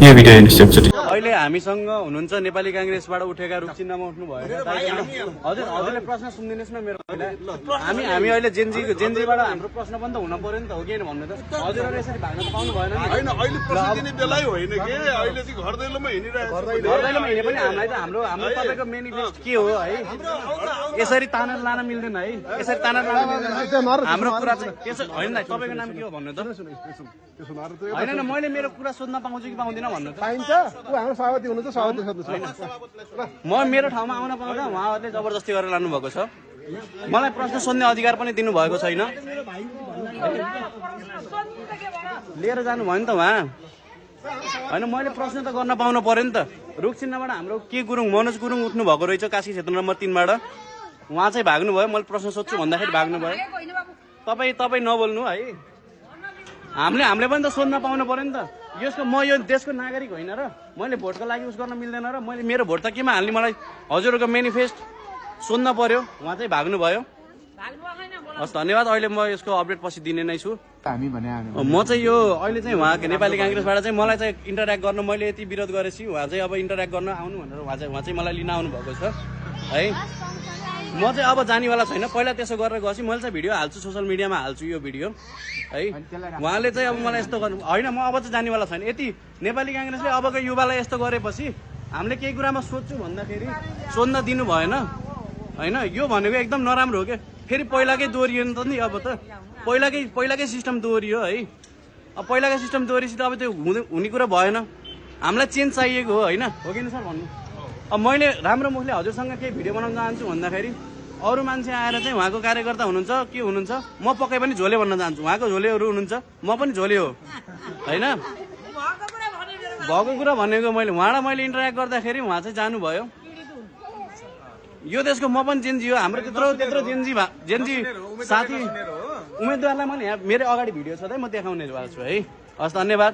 यो भिडियो हेर्नुहोस् एकचोटि। अहिले हामीसँग हुनुहुन्छ नेपाली कांग्रेसबाट उठेका रूपचिन्हमा उठ्नु भयो हजुर हजुरले प्रश्न सुनिदिनुहोस् न मेरो हामी अहिले जेनजीबाट हाम्रो प्रश्न पनि त हुन पर्यो नि त हो कि भन्नु त हजुरहरूले यसरी भाग्न त पाउनु भएन नि हैन अहिले प्रश्न दिने बेलै होइन के अहिले चाहिँ घर दैलोमा हिँडिरहेको छ गर्दैनमा हिँडे पनि हामीलाई त हाम्रो तपाईको मेनिफेस्ट के हो है यसरी तानेर लान मिल्दैन है यसरी तानेर लान मिल्दैन हाम्रो कुरा चाहिँ त्यसो हैन तपाईको नाम के हो भन्नु त हैन न मैले मेरो कुरा सोध्न पाउँछु कि पाउँदिन भन्नु त पाइन्छ हाम्रो सभापति हुनुहुन्छ सभापति सोध्नुहोस् म मेरो ठाउँमा आउन पाउँदा उहाँहरूले जबरजस्ती गरेर लानु भएको छ मलाई प्रश्न सोध्ने अधिकार पनि दिनु भएको छैन लिएर जानु भयो नि त उहाँ हैन मैले प्रश्न त गर्न पाउनु पर्यो नि त रुखचिन्हबाट हाम्रो के गुरुङ मनोज गुरुङ उठ्नु भएको रहेछ काशी क्षेत्र नम्बर 3 बाट उहाँ चाहिँ भाग्नु भयो मैले प्रश्न सोध्छु भन्दाखेरि भाग्नु भयो तपाई नबोल्नु है हामीले पनि त सोध्न पाउनु पर्यो नि त यसको म यो देशको नागरिक होइन र मैले भोटको लागि उस गर्न मिल्दैन र मैले मेरो भोट त केमा हाल्ने मलाई हजुरको मेनिफेस्ट सोध्न पर्यो उहाँ चाहिँ भाग्नु भयो हस् धन्यवाद अहिले म यसको अपडेट पछि दिने नै छु म चाहिँ यो अहिले चाहिँ उहाँको नेपाली कांग्रेसबाट चाहिँ मलाई चाहिँ इन्टरेक्ट गर्न मैले यति विरोध गरेपछि उहाँ चाहिँ अब इन्टरेक्ट गर्न आउनु भनेर उहाँ चाहिँ मलाई लिन आउनु भएको छ है म चाहिँ अब जानेवाला छैन पहिला त्यसो गरेर गएपछि मैले चाहिँ भिडियो हाल्छु सोसियल मिडियामा हाल्छु यो भिडियो है उहाँले चाहिँ अब मलाई यस्तो गर्नु होइन म अब चाहिँ जानेवाला छैन यति नेपाली कांग्रेसले अबको युवालाई यस्तो गरेपछि हामीले केही कुरामा सोध्छु भन्दाखेरि सोध्न दिनु भएन होइन यो भनेको एकदम नराम्रो हो क्या फेरि पहिलाकै दोहोरियो नि त नि अब त पहिलाकै सिस्टम दोहोरियो है अब पहिलाकै सिस्टम दोहोरिएपछि त अब त्यो हुने कुरा भएन हामीलाई चेन्ज चाहिएको हो होइन हो कि सर भन्नु अब मैले राम्रो मुखले हजुरसँग केही भिडियो बनाउन चाहन्छु भन्दाखेरि अरू मान्छे आएर चाहिँ उहाँको कार्यकर्ता हुनुहुन्छ के हुनुहुन्छ म पक्कै पनि झोले भन्न चाहन्छु उहाँको झोलेहरू हुनुहुन्छ म पनि झोले हो होइन भएको कुरा भनेको मैले उहाँलाई मैले इन्टरेक्ट गर्दाखेरि उहाँ चाहिँ जानुभयो यो देशको म पनि जेनजी हो हाम्रो त्यत्रो जेनजी साथी उम्मेदवारलाई मैले यहाँ मेरो अगाडि भिडियो छ त म देखाउने भएको छु है हस् धन्यवाद।